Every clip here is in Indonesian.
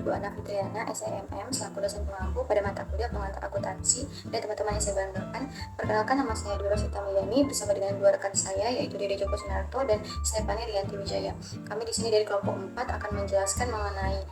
Ibu Ana Fitriana, SIMM, selaku dosen pengampu pada mata kuliah pengantar akuntansi dan teman-teman yang saya banggakan. Perkenalkan, nama saya Dwi Rosita Miyani bersama dengan dua rekan saya, yaitu Dede Joko Sunarto dan Stefani Rianti Wijaya. Kami di sini dari kelompok 4 akan menjelaskan mengenai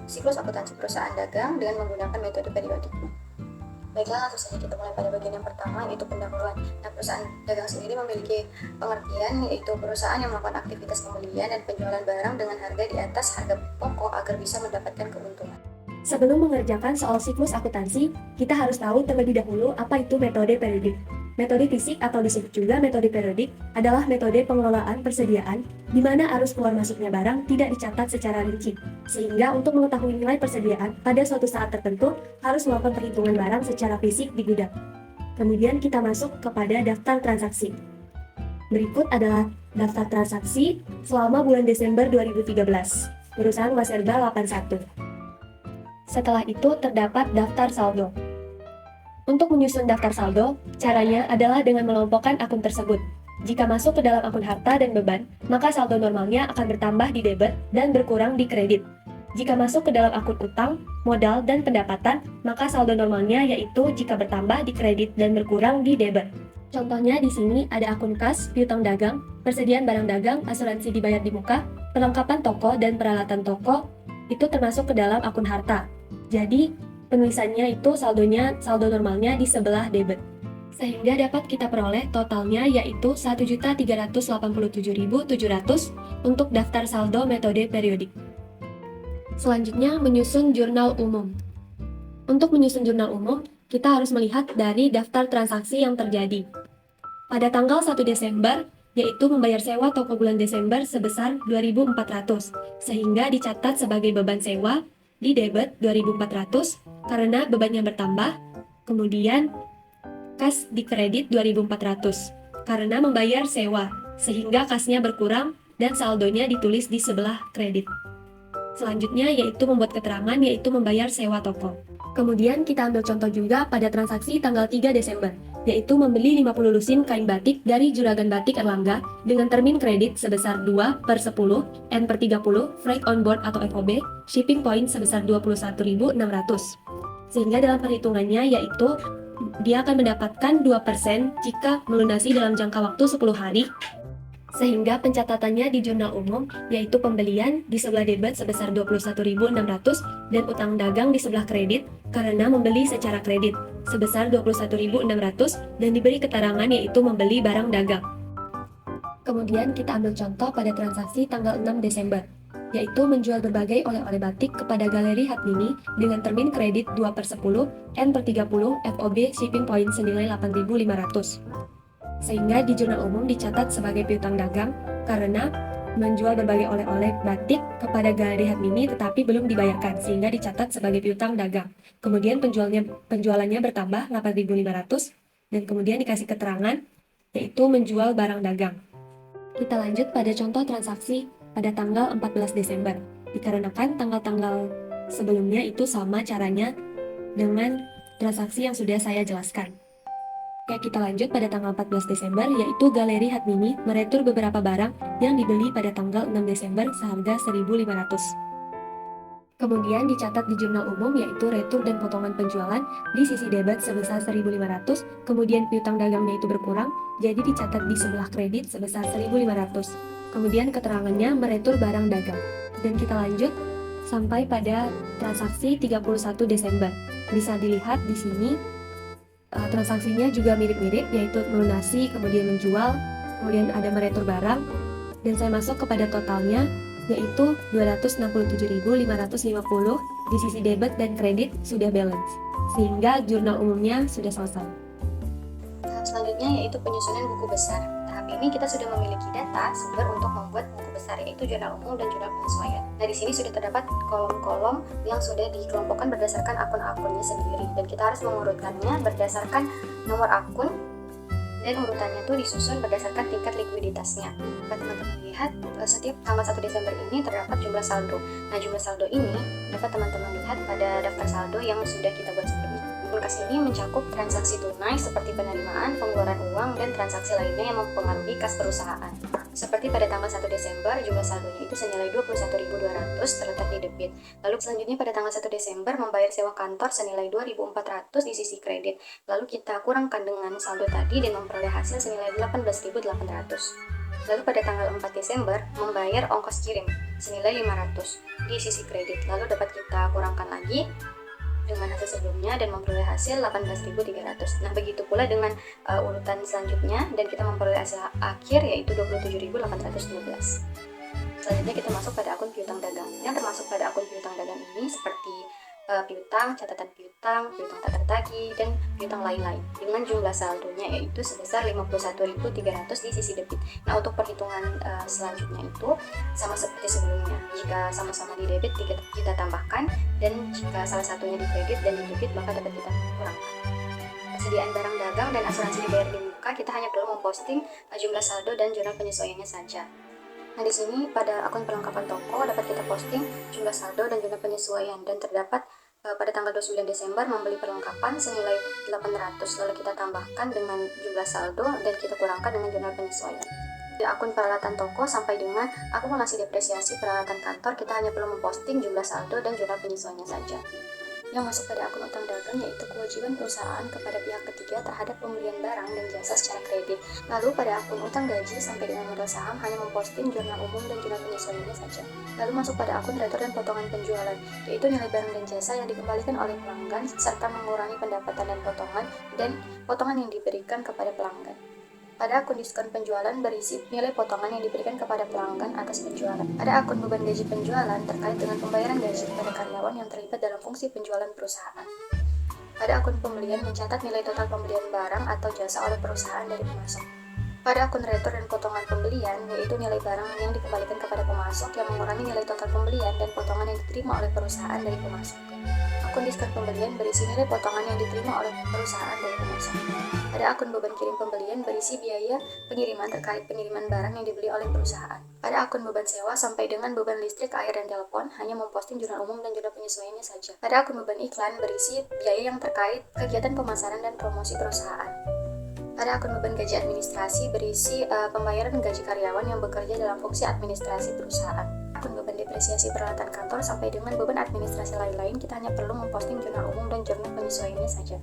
siklus akuntansi perusahaan dagang dengan menggunakan metode periodik. Baiklah, langsung saja kita mulai pada bagian yang pertama, yaitu pendahuluan. Nah, perusahaan dagang sendiri memiliki pengertian, yaitu perusahaan yang melakukan aktivitas pembelian dan penjualan barang dengan harga di atas harga pokok agar bisa mendapatkan keuntungan. Sebelum mengerjakan soal siklus akuntansi, kita harus tahu terlebih dahulu apa itu metode periodik. Metode fisik atau disebut juga metode periodik adalah metode pengelolaan persediaan di mana arus keluar masuknya barang tidak dicatat secara rinci. Sehingga untuk mengetahui nilai persediaan pada suatu saat tertentu harus melakukan perhitungan barang secara fisik di gudang. Kemudian kita masuk kepada daftar transaksi. Berikut adalah daftar transaksi selama bulan Desember 2013. Perusahaan Waserba 81. Setelah itu terdapat daftar saldo. Untuk menyusun daftar saldo, caranya adalah dengan mengelompokkan akun tersebut. Jika masuk ke dalam akun harta dan beban, maka saldo normalnya akan bertambah di debit dan berkurang di kredit. Jika masuk ke dalam akun utang, modal, dan pendapatan, maka saldo normalnya yaitu jika bertambah di kredit dan berkurang di debit. Contohnya di sini ada akun kas, piutang dagang, persediaan barang dagang, asuransi dibayar di muka, perlengkapan toko, dan peralatan toko, itu termasuk ke dalam akun harta. Jadi, penulisannya itu saldo normalnya di sebelah debit. Sehingga dapat kita peroleh totalnya yaitu 1.387.700 untuk daftar saldo metode periodik. Selanjutnya, menyusun jurnal umum. Untuk menyusun jurnal umum, kita harus melihat dari daftar transaksi yang terjadi. Pada tanggal 1 Desember, yaitu membayar sewa toko bulan Desember sebesar 2.400, sehingga dicatat sebagai beban sewa di debit 2.400 karena bebannya bertambah, kemudian kas di kredit 2.400 karena membayar sewa, sehingga kasnya berkurang dan saldonya ditulis di sebelah kredit. Selanjutnya yaitu membuat keterangan yaitu membayar sewa toko. Kemudian kita ambil contoh juga pada transaksi tanggal 3 Desember, yaitu membeli 50 lusin kain batik dari Juragan Batik Erlangga dengan termin kredit sebesar 2/10, N/30, freight on board atau FOB, shipping point sebesar 21.600. Sehingga dalam perhitungannya yaitu dia akan mendapatkan 2% jika melunasi dalam jangka waktu 10 hari. Sehingga pencatatannya di jurnal umum yaitu pembelian di sebelah debit sebesar 21.600 dan utang dagang di sebelah kredit karena membeli secara kredit sebesar 21.600 dan diberi keterangan yaitu membeli barang dagang. Kemudian kita ambil contoh pada transaksi tanggal 6 Desember yaitu menjual berbagai oleh-oleh batik kepada Galeri Hatmini dengan termin kredit 2/10, N/30, FOB, shipping point senilai 8.500. Sehingga di jurnal umum dicatat sebagai piutang dagang karena menjual berbagai oleh-oleh batik kepada Galeri Hatmini tetapi belum dibayarkan sehingga dicatat sebagai piutang dagang. Kemudian penjualannya bertambah 8.500 dan kemudian dikasih keterangan yaitu menjual barang dagang. Kita lanjut pada contoh transaksi pada tanggal 14 Desember. Dikarenakan tanggal-tanggal sebelumnya itu sama caranya dengan transaksi yang sudah saya jelaskan. Oke, kita lanjut pada tanggal 14 Desember, yaitu Galeri Hatmini meretur beberapa barang yang dibeli pada tanggal 6 Desember seharga 1.500. Kemudian dicatat di jurnal umum yaitu retur dan potongan penjualan di sisi debit sebesar 1.500, kemudian piutang dagangnya itu berkurang, jadi dicatat di sebelah kredit sebesar 1.500. Kemudian keterangannya meretur barang dagang. Dan kita lanjut sampai pada transaksi 31 Desember. Bisa dilihat di sini transaksinya juga mirip-mirip, yaitu melunasi, kemudian menjual, kemudian ada meretur barang, dan saya masuk kepada totalnya, yaitu 267.550 di sisi debit dan kredit sudah balance, sehingga jurnal umumnya sudah selesai. Tahap selanjutnya yaitu penyusunan buku besar. Tahap ini kita sudah memiliki data sumber untuk membuat buku besar, yaitu jurnal umum dan jurnal penyesuaian. Nah, di sini sudah terdapat kolom-kolom yang sudah dikelompokkan berdasarkan akun-akunnya sendiri, dan kita harus mengurutkannya berdasarkan nomor akun, dan urutannya itu disusun berdasarkan tingkat likuiditasnya. Dapat teman-teman lihat setiap tanggal 1 Desember ini terdapat jumlah saldo. Nah, jumlah saldo ini dapat teman-teman lihat pada daftar saldo yang sudah kita buat sebelumnya. Berkas ini mencakup transaksi tunai seperti penerimaan, pengeluaran uang, dan transaksi lainnya yang mempengaruhi kas perusahaan. Seperti pada tanggal 1 Desember, jumlah saldonya itu senilai 21.200 terletak di debit. Lalu selanjutnya pada tanggal 1 Desember membayar sewa kantor senilai 2.400 di sisi kredit. Lalu kita kurangkan dengan saldo tadi dan memperoleh hasil senilai 18.800. Lalu pada tanggal 4 Desember membayar ongkos kirim senilai 500 di sisi kredit. Lalu dapat kita kurangkan lagi dengan hasil sebelumnya dan memperoleh hasil 18.300. Nah, begitu pula dengan urutan selanjutnya dan kita memperoleh hasil akhir yaitu 27.812. Selanjutnya kita masuk pada akun piutang dagang. Yang termasuk pada akun piutang dagang ini seperti piutang, catatan piutang, piutang tak tertagih, dan piutang lain-lain dengan jumlah saldonya yaitu sebesar 51.300 di sisi debit. Nah, untuk perhitungan selanjutnya itu sama seperti sebelumnya. Jika sama-sama di debit kita tambahkan, dan jika salah satunya di kredit dan di debit maka dapat kita kurangkan. Persediaan barang dagang dan asuransi dibayar di muka, kita hanya perlu memposting jumlah saldo dan jurnal penyesuaiannya saja. Nah, di sini pada akun perlengkapan toko dapat kita posting jumlah saldo dan jumlah penyesuaian, dan terdapat pada tanggal 29 Desember membeli perlengkapan senilai 800, lalu kita tambahkan dengan jumlah saldo dan kita kurangkan dengan jurnal penyesuaian. Di akun peralatan toko sampai dengan akumulasi depresiasi peralatan kantor, kita hanya perlu memposting jumlah saldo dan jurnal penyesuaiannya saja. Yang masuk pada akun utang dagang yaitu kewajiban perusahaan kepada pihak ketiga terhadap pembelian barang dan jasa secara kredit. Lalu pada akun utang gaji sampai dengan modal saham hanya memposting jurnal umum dan jurnal penyesuaiannya saja. Lalu masuk pada akun retur dan potongan penjualan, yaitu nilai barang dan jasa yang dikembalikan oleh pelanggan serta mengurangi pendapatan dan potongan yang diberikan kepada pelanggan. Pada akun diskon penjualan berisi nilai potongan yang diberikan kepada pelanggan atas penjualan. Ada akun beban gaji penjualan terkait dengan pembayaran gaji kepada karyawan yang terlibat dalam fungsi penjualan perusahaan. Pada akun pembelian mencatat nilai total pembelian barang atau jasa oleh perusahaan dari pemasok. Pada akun retur dan potongan pembelian, yaitu nilai barang yang dikembalikan kepada pemasok yang mengurangi nilai total pembelian dan potongan yang diterima oleh perusahaan dari pemasok. Akun diskon pembelian berisi nilai potongan yang diterima oleh perusahaan dari pemasok. Pada akun beban kirim pembelian berisi biaya pengiriman terkait pengiriman barang yang dibeli oleh perusahaan. Pada akun beban sewa sampai dengan beban listrik, air, dan telepon hanya memposting jurnal umum dan jurnal penyesuaiannya saja. Pada akun beban iklan berisi biaya yang terkait kegiatan pemasaran dan promosi perusahaan. Pada akun beban gaji administrasi berisi pembayaran gaji karyawan yang bekerja dalam fungsi administrasi perusahaan. Akun beban depresiasi peralatan kantor sampai dengan beban administrasi lain-lain, kita hanya perlu memposting jurnal umum dan jurnal penyesuaiannya saja.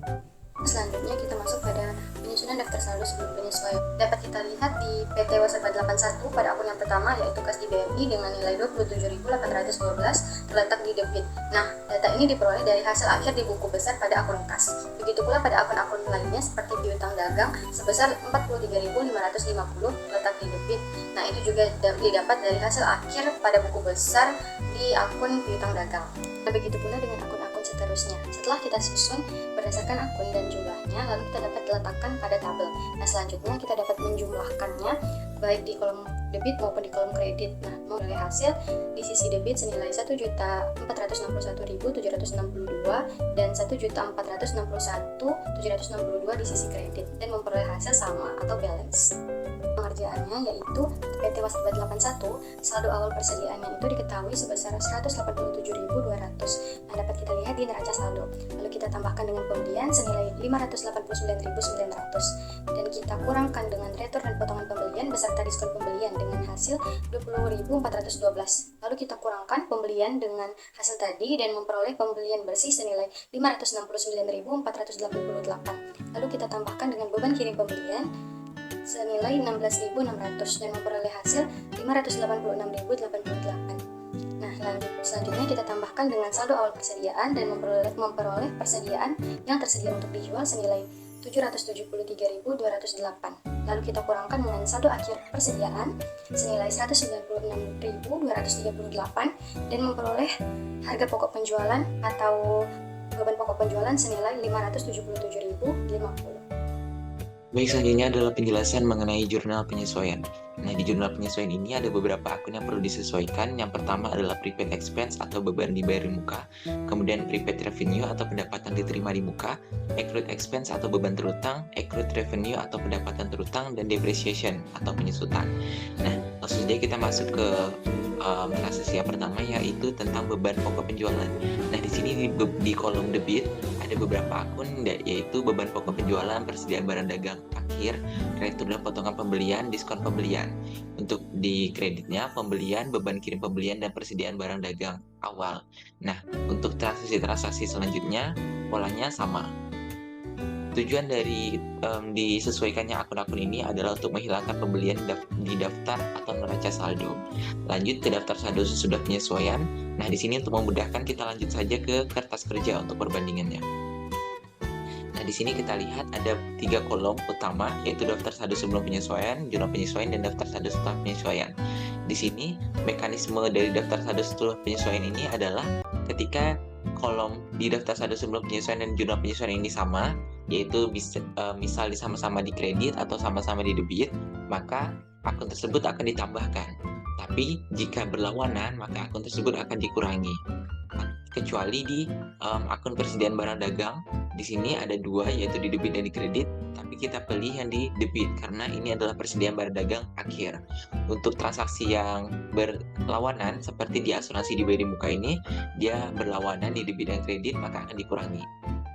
Selanjutnya kita masuk pada penyusunan daftar saldo sebelum penyesuaian. Dapat kita lihat di PT Waspada 81 pada akun yang pertama yaitu kas di BNI dengan nilai 27.812 terletak di debit. Nah, data ini diperoleh dari hasil akhir di buku besar pada akun kas. Begitu pula pada akun-akun lainnya seperti piutang dagang sebesar 43.550 terletak di debit. Nah, itu juga didapat dari hasil akhir pada buku besar di akun piutang dagang. Nah, begitu pula dengan akun-akun seterusnya. Setelah kita susun berdasarkan akun dan jumlahnya, lalu kita dapat letakkan pada tabel. Nah, selanjutnya kita dapat menjumlahkannya baik di kolom debit maupun di kolom kredit. Nah, memperoleh hasil di sisi debit senilai 1.461.762 dan 1.461.762 di sisi kredit, dan memperoleh hasil sama atau balance. Pengerjaannya yaitu PT Waspada 81, saldo awal persediaannya itu diketahui sebesar 187.200. Nah, dapat kita lihat di neraca saldo. Lalu kita tambahkan dengan pembelian senilai 589.900 dan kita kurangkan dengan retur dan potongan pembelian beserta diskon pembelian dengan hasil 20.412. Lalu kita kurangkan pembelian dengan hasil tadi dan memperoleh pembelian bersih senilai 569.488. Lalu kita tambahkan dengan beban kirim pembelian senilai 16.600 dan memperoleh hasil 586.088. Nah, selanjutnya kita tambahkan dengan saldo awal persediaan dan memperoleh persediaan yang tersedia untuk dijual senilai 773.208. Lalu kita kurangkan dengan saldo akhir persediaan senilai 196.238 dan memperoleh harga pokok penjualan atau beban pokok penjualan senilai 577.050. Baik, selanjutnya adalah penjelasan mengenai jurnal penyesuaian. Nah, di jurnal penyesuaian ini ada beberapa akun yang perlu disesuaikan. Yang pertama adalah prepaid expense atau beban dibayar di muka, kemudian prepaid revenue atau pendapatan diterima di muka, accrued expense atau beban terutang, accrued revenue atau pendapatan terutang, dan depreciation atau penyusutan. Nah, langsung saja kita masuk ke transaksi yang pertama, yaitu tentang beban pokok penjualan. Nah, di sini di kolom debit ada beberapa akun, yaitu beban pokok penjualan, persediaan barang dagang akhir, akhir. Kredit itu adalah potongan pembelian, diskon pembelian. Untuk di kreditnya, pembelian, beban kirim pembelian, dan persediaan barang dagang awal. Nah, untuk transaksi-transaksi selanjutnya, polanya sama. Tujuan dari disesuaikannya akun-akun ini adalah untuk menghilangkan pembelian di daftar atau neraca saldo. Lanjut ke daftar saldo sesudah penyesuaian. Nah, di sini untuk memudahkan kita lanjut saja ke kertas kerja untuk perbandingannya. Nah, di sini kita lihat ada 3 kolom utama, yaitu daftar saldo sebelum penyesuaian, jurnal penyesuaian, dan daftar saldo setelah penyesuaian. Di sini mekanisme dari daftar saldo setelah penyesuaian ini adalah ketika kolom di daftar saldo sebelum penyesuaian dan jurnal penyesuaian ini sama, yaitu misal sama-sama di kredit atau sama-sama di debit, maka akun tersebut akan ditambahkan. Tapi jika berlawanan, maka akun tersebut akan dikurangi. Kecuali di akun persediaan barang dagang, di sini ada 2, yaitu di debit dan di kredit, tapi kita pilih yang di debit karena ini adalah persediaan barang dagang akhir. Untuk transaksi yang berlawanan seperti di asuransi dibayar di muka ini, dia berlawanan di debit dan kredit, maka akan dikurangi.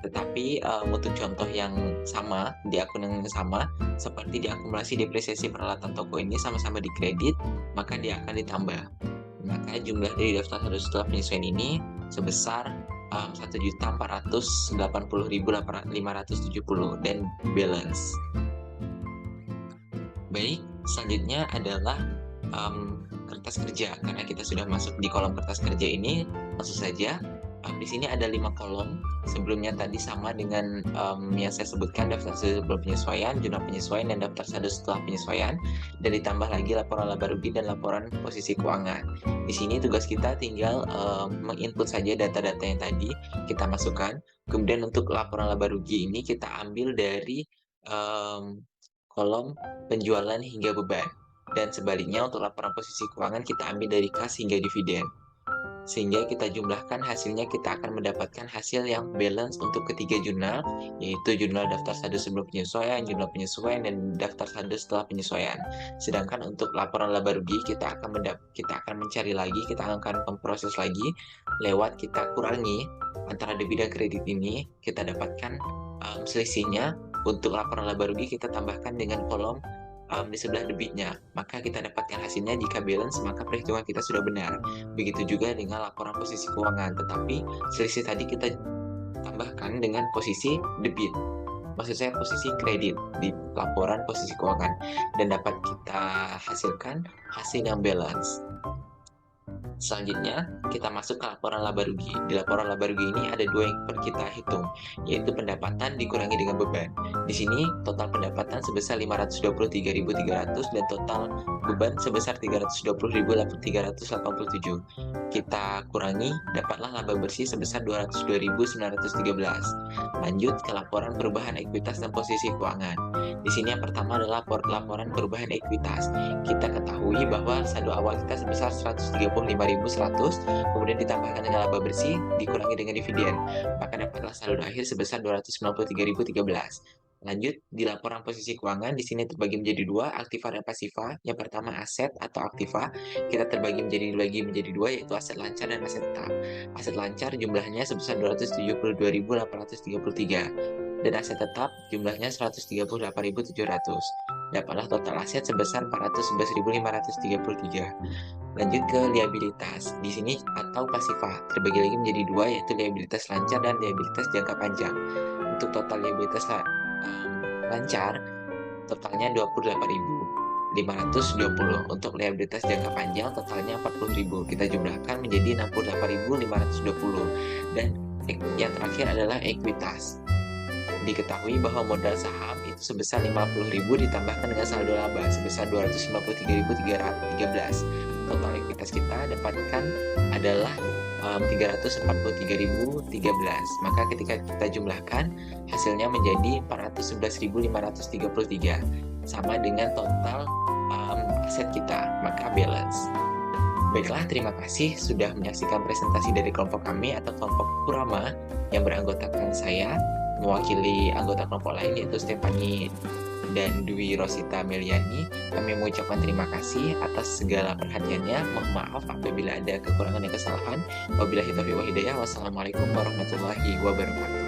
Tetapi untuk contoh yang sama, di akun yang sama, seperti di akumulasi depresiasi peralatan toko ini sama-sama di kredit, maka dia akan ditambah. Maka jumlah dari daftar saldo setelah penyesuaian ini sebesar 1.480.570 dan balance. Baik, selanjutnya adalah kertas kerja. Karena kita sudah masuk di kolom kertas kerja ini, langsung saja. Di sini ada 5 kolom. Sebelumnya tadi sama dengan yang saya sebutkan, daftar saldo sebelum penyesuaian, jurnal penyesuaian, dan daftar saldo setelah penyesuaian, dan ditambah lagi laporan laba rugi dan laporan posisi keuangan. Di sini tugas kita tinggal menginput saja data-data yang tadi kita masukkan. Kemudian untuk laporan laba rugi ini kita ambil dari kolom penjualan hingga beban, dan sebaliknya untuk laporan posisi keuangan kita ambil dari kas hingga dividen. Sehingga kita jumlahkan hasilnya, kita akan mendapatkan hasil yang balance untuk ketiga jurnal, yaitu jurnal daftar saldo sebelum penyesuaian, jurnal penyesuaian, dan daftar saldo setelah penyesuaian. Sedangkan untuk laporan laba rugi kita akan mencari lagi, kita akan memproses lagi lewat kita kurangi antara debit dan kredit ini, kita dapatkan selisihnya. Untuk laporan laba rugi kita tambahkan dengan kolom di sebelah debitnya, maka kita dapatkan hasilnya. Jika balance, maka perhitungan kita sudah benar. Begitu juga dengan laporan posisi keuangan, tetapi selisih tadi kita tambahkan dengan posisi debit, maksud saya posisi kredit di laporan posisi keuangan, dan dapat kita hasilkan hasil yang balance. Selanjutnya, kita masuk ke laporan laba rugi. Di laporan laba rugi ini ada 2 yang perlu kita hitung, yaitu pendapatan dikurangi dengan beban. Di sini total pendapatan sebesar 523.300 dan total beban sebesar 320.387. Kita kurangi, dapatlah laba bersih sebesar 202.913. Lanjut ke laporan perubahan ekuitas dan posisi keuangan. Di sini yang pertama adalah laporan perubahan ekuitas. Kita ketahui bahwa saldo awal kita sebesar 135.100, kemudian ditambahkan dengan laba bersih dikurangi dengan dividen, maka dapatlah saldo akhir sebesar 293.013. Lanjut di laporan posisi keuangan, di sini terbagi menjadi 2, aktiva dan pasifa. Yang pertama aset atau aktiva, kita terbagi menjadi 2, yaitu aset lancar dan aset tetap. Aset lancar jumlahnya sebesar 272.833 dan aset tetap jumlahnya 138.700. Dapatlah total aset sebesar 411.533. Lanjut ke liabilitas. Di sini atau pasifa terbagi lagi menjadi 2, yaitu liabilitas lancar dan liabilitas jangka panjang. Untuk total liabilitas lancar totalnya 28.520. Untuk liabilitas jangka panjang totalnya 40.000. Kita jumlahkan menjadi 68.520. Dan yang terakhir adalah ekuitas. Diketahui bahwa modal saham itu sebesar 50.000 ditambahkan dengan saldo laba sebesar 253.313. Total ekuitas kita dapatkan adalah 343.013. Maka ketika kita jumlahkan, hasilnya menjadi 411.533, sama dengan total aset kita, maka balance. Baiklah, terima kasih sudah menyaksikan presentasi dari kelompok kami atau kelompok Kurama yang beranggotakan saya, mewakili anggota kelompok lain yaitu Stefani dan Dwi Rosita Meliani. Kami mengucapkan terima kasih atas segala perhatiannya. Mohon maaf apabila ada kekurangan dan kesalahan. Wabillahi taufiq wal hidayah. Wassalamualaikum warahmatullahi wabarakatuh.